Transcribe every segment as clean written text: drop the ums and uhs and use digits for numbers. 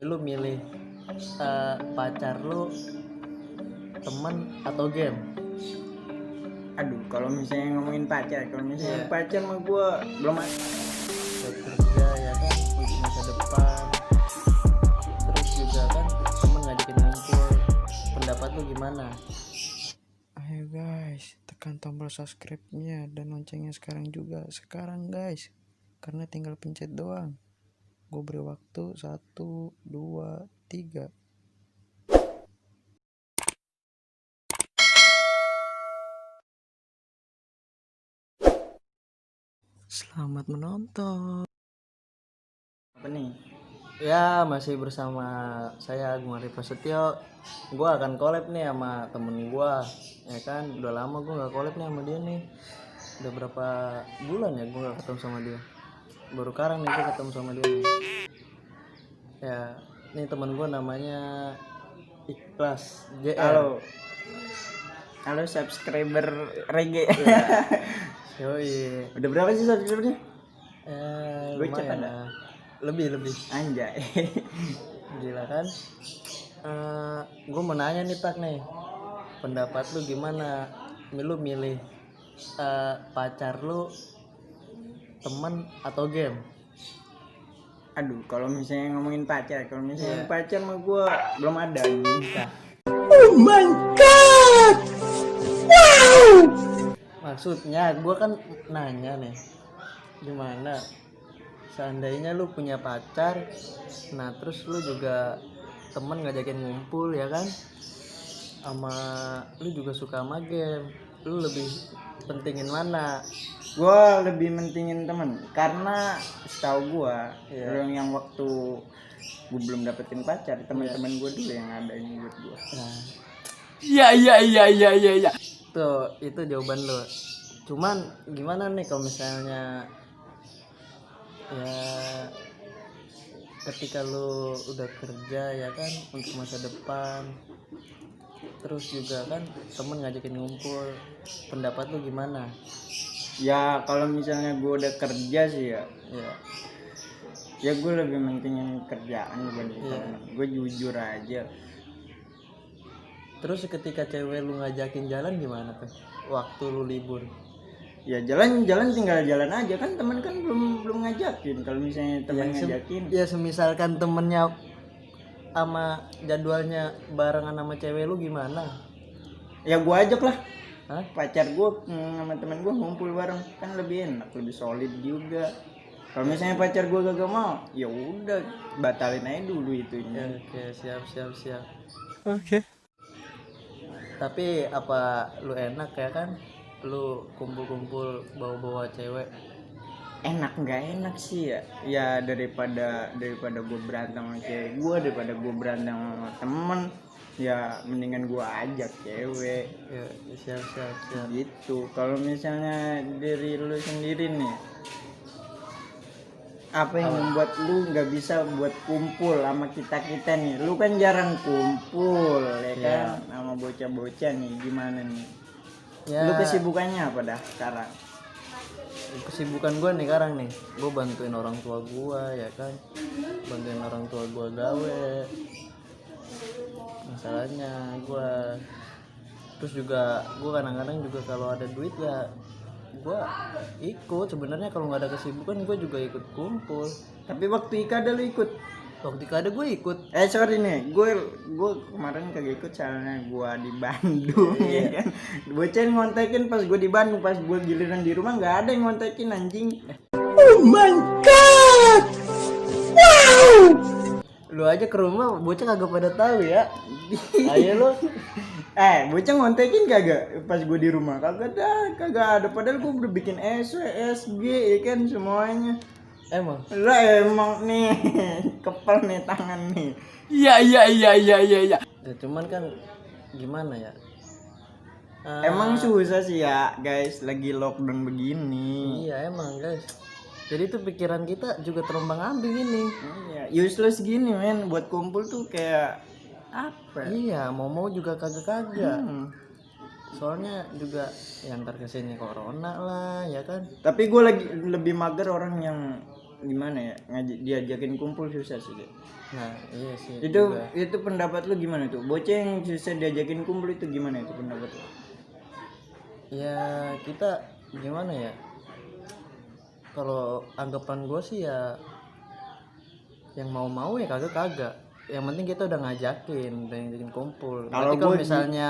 lu milih pacar lu, teman atau game? Aduh, kalau misalnya ngomongin pacar mah gue belum ada. Buat kerja ya kan, untuk masa depan. Terus juga kan temen ngajakin ngumpul. Pendapat lu gimana? Ayo guys, tekan tombol subscribe-nya dan loncengnya sekarang guys, karena tinggal pencet doang. Gue beri waktu 1, 2, 3. Selamat menonton. Apa nih? Ya, masih bersama saya Agung Arif Prasetyo. Gue akan collab nih sama temen gue, ya kan. Udah lama gue nggak collab nih sama dia nih. Udah berapa bulan ya gue nggak ketemu sama dia. Baru sekarang nih gue ketemu sama dia nih. Ya, ini temen gue namanya Ikhlas JR. Halo subscriber reggae. Yoi. Udah berapa sih subscribernya? Gue cek Lumayan ada. lah. Lebih Anjay. gila kan. Gue mau nanya nih Tak nih, pendapat lu gimana? Lu milih pacar lu, teman atau game? Aduh, kalau misalnya ngomongin pacar mah gue belum ada nih. Maksudnya gue kan nanya nih, gimana seandainya lu punya pacar, nah terus lu juga temen ngajakin ngumpul ya kan, sama lu juga suka sama game, lu lebih pentingin mana? Gue lebih mentingin temen, karena setahu gue yang waktu gue belum dapetin pacar, teman-teman gue dulu yang ada yang buat gue. Nah, Iya. tuh itu jawaban lu. Cuman gimana nih kalau misalnya ya ketika lu udah kerja ya kan, untuk masa depan, terus juga kan temen ngajakin ngumpul, pendapat lu gimana? Ya kalau misalnya gue udah kerja sih ya gue lebih mentingin kerjaan dibanding temen. Gue jujur aja. Terus ketika cewek lu ngajakin jalan gimana tuh waktu lu libur? Ya jalan tinggal jalan aja, kan teman kan belum ngajakin. Kalau misalnya teman ngajakin Ya semisalkan temennya sama jadwalnya barengan sama cewek lu gimana? ya gue ajak lah. Hah? Pacar gue sama temen gue ngumpul bareng, kan lebih enak, lebih solid juga. Kalau misalnya pacar gue gak mau, ya udah batalin aja dulu itunya. Oke, siap. Oke. Tapi apa lu enak ya kan? Lu kumpul-kumpul bawa-bawa cewek. Enak nggak enak sih ya daripada gue berantem sama cewek gue, daripada gue berantem sama temen, ya mendingan gue ajak cewek. Ya, siap. Gitu. Kalau misalnya dari lu sendiri nih, apa yang membuat lu nggak bisa buat kumpul sama kita nih? Lu kan jarang kumpul ya kan, sama bocah-bocah nih, gimana nih? Ya, Lu kesibukannya apa dah sekarang? kesibukan gue nih sekarang nih, gue bantuin orang tua gue ya kan, bantuin orang tua gue gawe. Masalahnya gue terus juga gue kadang-kadang juga kalau ada duit ya gue ikut. Sebenarnya kalau nggak ada kesibukan gue juga ikut kumpul. Tapi waktu Ika ada lu ikut? Waktu ada gue ikut. Sorry nih, gue kemarin kagak ikut soalnya gue di Bandung ya kan. Bocah ngontekin pas gue di Bandung, pas gue giliran di rumah nggak ada yang ngontekin anjing. Oh my god! Wow! Lu aja ke rumah bocah kagak pada tahu ya. Ayo lu. Bocah ngontekin kagak pas gue di rumah? Kagak ada. Padahal gue udah bikin SW, SG ya kan semuanya. Emang Nih kepel nih tangan nih. Iya. ya, cuman kan gimana ya, Emang susah sih ya guys, lagi lockdown begini. iya emang guys, jadi tuh pikiran kita juga terombang ambing ini. Iya, useless gini men, buat kumpul tuh kayak apa? Iya, mau juga kagak. Soalnya juga yang ntar kesini corona lah ya kan. Tapi gue lagi lebih mager orang yang gimana ya, diajakin kumpul susah sih deh. Nah iya sih Itu juga. itu pendapat lu gimana tuh? Bocah yang susah diajakin kumpul itu gimana itu pendapat lu? Ya kita gimana ya, kalau anggapan gue sih ya yang mau ya kagak, yang penting kita udah ngajakin kumpul. Kalau Berarti kalau gua misalnya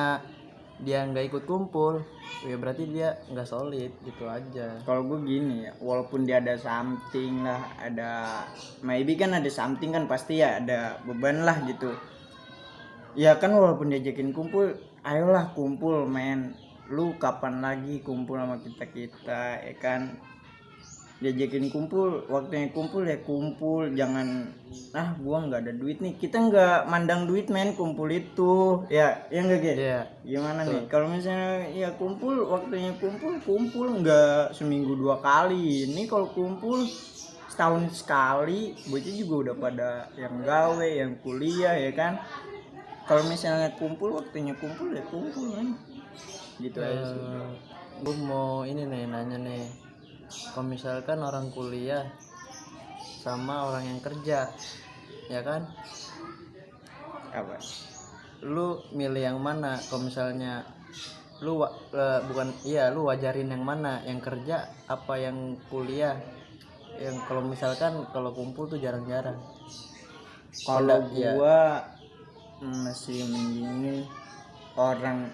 dia nggak ikut kumpul ya berarti dia nggak solid gitu aja. Kalau gue gini ya, walaupun dia ada something lah, ada maybe kan ada something kan pasti ya ada beban lah gitu. Ya kan walaupun diajakin kumpul, ayolah kumpul men. Lu kapan lagi kumpul sama kita ya kan? Diajakin kumpul, waktunya kumpul ya kumpul, jangan gua nggak ada duit nih. Kita nggak mandang duit men, kumpul itu ya enggak gitu. Iya. Gimana nih kalau misalnya ya kumpul, waktunya kumpul nggak seminggu 2 kali. Ini kalau kumpul setahun sekali, bocah juga udah pada yang gawe, yang kuliah ya kan. Kalau misalnya kumpul, waktunya kumpul ya kumpul men. Gitu aja sih. Gue mau ini nih nanya nih, kalau misalkan orang kuliah sama orang yang kerja ya kan, Apa? lu milih yang mana? Kalau misalnya lu lu wajarin yang mana, yang kerja apa yang kuliah? Yang kalau misalkan kalau kumpul tuh jarang-jarang. Kalau Iya. gua masih mendingin orang,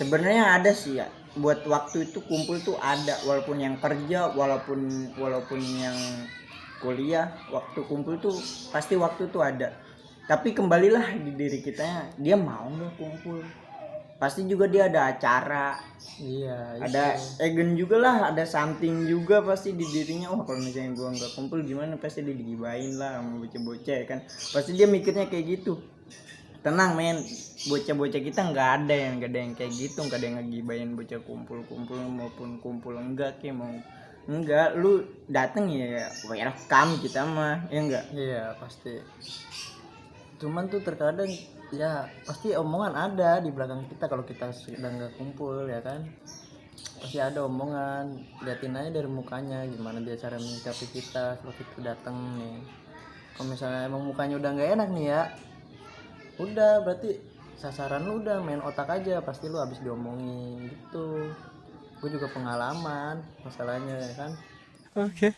sebenarnya ada sih ya, buat waktu itu kumpul tuh ada, walaupun yang kerja walaupun yang kuliah, waktu kumpul tuh pasti waktu tuh ada. Tapi kembalilah di diri kita, dia mau nggak kumpul. Pasti juga dia ada acara, Iya, ada egen juga lah, ada something juga pasti di dirinya. Kalau misalnya gua nggak kumpul gimana, pasti dia digibain lah sama bocah-bocah ya kan. Pasti dia mikirnya kayak gitu. Tenang men, bocah-bocah kita nggak ada yang kayak gitu, nggak ada yang ngegibain bocah kumpul maupun kumpul enggak kayak mau enggak, lu dateng ya welcome kita mah ya enggak. Iya pasti. Cuman tuh terkadang ya pasti omongan ada di belakang kita kalau kita sedang nggak kumpul ya kan. Pasti ada omongan, liatin aja dari mukanya gimana dia cara menyikapi kita kalau kita datang nih. Kalau misalnya emang mukanya udah nggak enak nih ya, udah berarti sasaran lu udah main otak aja, pasti lu habis diomongin gitu. Gue juga pengalaman masalahnya ya kan. Oke.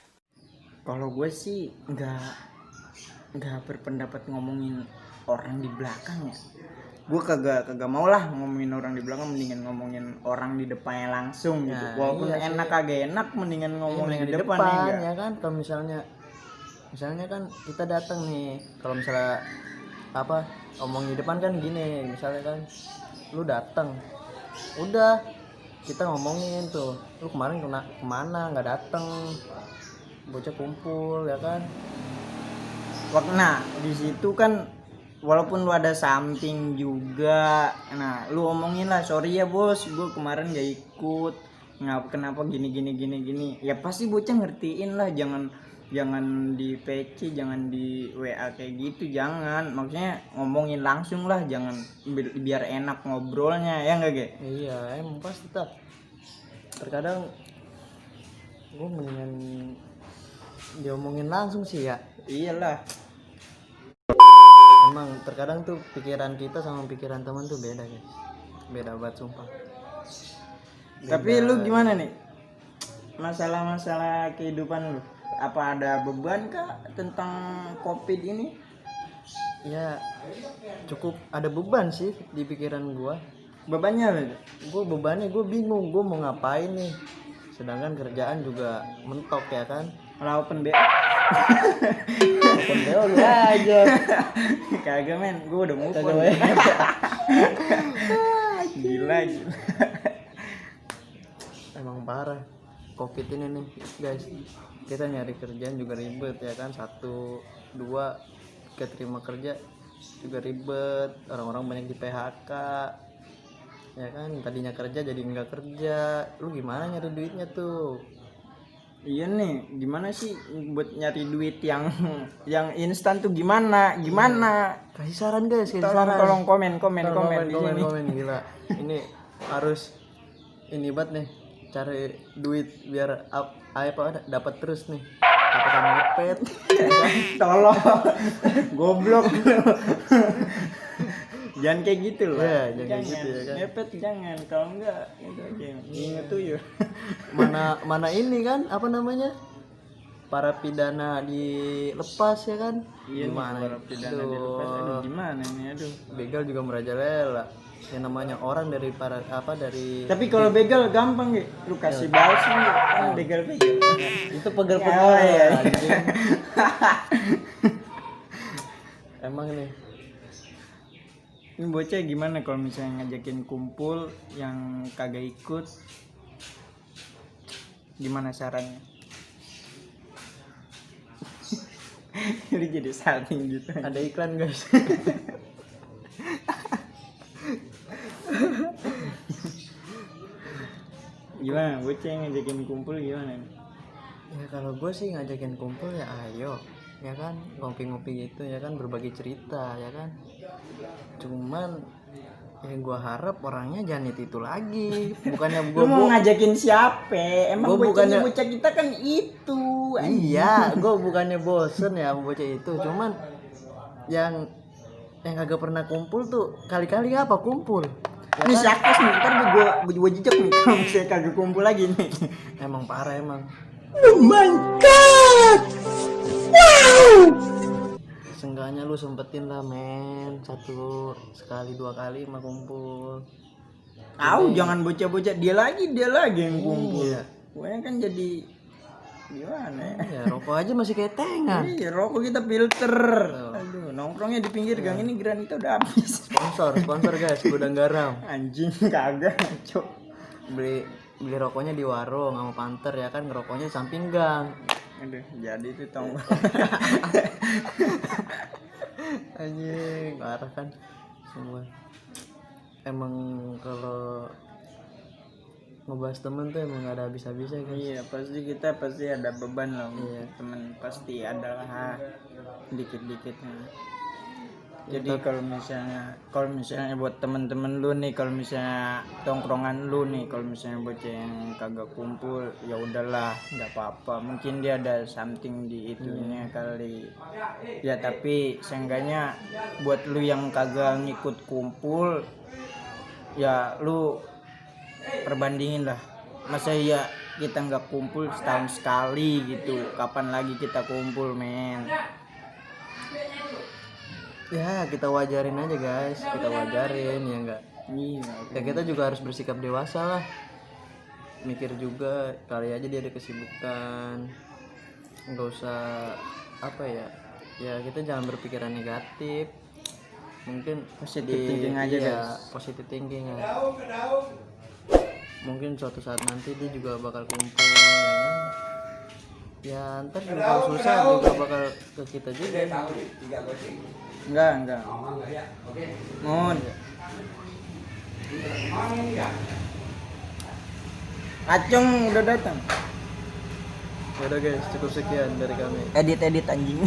Kalau gue sih nggak berpendapat ngomongin orang di belakang ya. Gue kagak mau lah ngomongin orang di belakang, mendingan ngomongin orang di depannya langsung gitu. Nah, Walaupun iya enak sih. kagak enak, mendingan ngomongin Iya, di depan ya enggak? ya kan. Kalau misalnya kan kita datang nih, kalau misalnya apa omong di depan kan gini, misalnya kan lu datang, udah kita ngomongin tuh, lu kemarin kemana nggak datang, bocah kumpul ya kan. Nah di situ kan walaupun lu ada something juga, nah lu omongin lah, sorry ya bos, gue kemarin gak ikut, kenapa gini, ya pasti bocah ngertiin lah. Jangan di PC, jangan di WA kayak gitu, jangan, maksudnya ngomongin langsung lah, jangan biar enak ngobrolnya ya enggak Ge? Iya emang pasti tak, terkadang gue mendingan diomongin langsung sih ya. Iyalah, Emang terkadang tuh pikiran kita sama pikiran teman tuh beda guys, beda banget sumpah. tapi lu gimana nih masalah kehidupan lu? Apa ada beban kah tentang COVID ini? Ya cukup ada beban sih di pikiran gua. Bebannya apa itu? Bebannya gue bingung gue mau ngapain nih, sedangkan kerjaan juga mentok ya kan. Kalau open BO Open BO lu aja. kagak men, gue udah move on. Gila. Emang parah COVID ini nih guys, kita nyari kerjaan juga ribet ya kan. 1, 2 keterima kerja juga ribet, orang-orang banyak di PHK ya kan. Tadinya kerja jadi nggak kerja, lu gimana nyari duitnya tuh? Iya nih, gimana sih buat nyari duit yang instan tuh gimana? Kasih saran guys, kasih saran. Tolong komen di sini. Komen gila. Ini harus ini banget nih, cari duit biar apa dapat terus nih. katakan ngepet. Tolong. Goblok. Jangan kayak gitu loh. Iya, jangan kayak gitu ya kan. Ngepet jangan, kalau enggak itu aja. Ingat tuh ya. Mana ini kan apa namanya? Para pidana dilepas ya kan? Iya, Gimana? para pidana dilepas. Aduh, gimana nih, aduh. Begal juga merajalela. Yang namanya orang dari para apa dari Tapi kalau begal gampang ya, lu kasih balsam ya, kan begal-begal. itu pegel-pegel. Oh, iya. Anjing. Emang nih. Ini bocah gimana kalau misalnya ngajakin kumpul yang kagak ikut? Gimana caranya? Ini jadi salting gitu. Ada iklan guys. Gimana bocah yang ngajakin kumpul gimana? Ya kalau gue sih ngajakin kumpul ya ayo, ya kan, ngopi-ngopi gitu ya kan, berbagi cerita ya kan. Cuman yang gue harap orangnya jangan itu lagi. Bukannya gue Lu mau ngajakin siapa? Emang Gua bocahnya bukannya- bocah kita kan itu. iya, gue bukannya bosen ya sama bocah itu. Cuman yang kagak pernah kumpul tuh kali-kali apa kumpul? Ya Ini kan? siapa nih? Ntar gue jejak nih kalau misalnya kagak kumpul lagi nih. Emang parah emang. Oh my god. Seenggaknya lu sempetin lah men, sekali dua kali mah kumpul. Jangan bocah-bocah dia lagi yang kumpul. Iya. Gue kan jadi gimana ya? Ya rokok aja masih kayak tengan. Iya, rokok kita filter. Aduh, nongkrongnya di pinggir gang ini granita udah habis. Sponsor guys, gudang garam. Anjing kagak, cok. Beli rokoknya di warung sama Panter ya kan, ngerokoknya di samping gang. Aduh, jadi itu tong. Anjing, parah kan semua. Emang kalau ngebahas temen tuh emang gak ada habis-habisnya guys. Iya, kita pasti ada beban lah. Iya. Temen pasti ada lah dikit-dikitnya. Jadi kalau misalnya buat temen-temen lu nih, kalau misalnya tongkrongan lu nih, kalau misalnya bocah yang kagak kumpul, ya udahlah, nggak apa-apa. Mungkin dia ada something di itunya kali. Ya tapi seenggaknya buat lu yang kagak ngikut kumpul, ya lu perbandingin lah. Masa ya kita nggak kumpul setahun sekali gitu, kapan lagi kita kumpul men? Ya kita wajarin aja guys, kita wajarin ya enggak. Iya. Ya kita juga harus bersikap dewasa lah. Mikir juga kali aja dia ada kesibukan. Nggak usah apa ya. Ya kita jangan berpikiran negatif. Mungkin Positive thinking aja, iya, guys. positive thinking ya. Mungkin suatu saat nanti dia juga bakal kumpul ya kan. Ya ntar juga kalau susah juga bakal ke kita juga. Enggak. Mohon. Acung udah datang. Ya udah guys, cukup sekian dari kami. Edit anjing.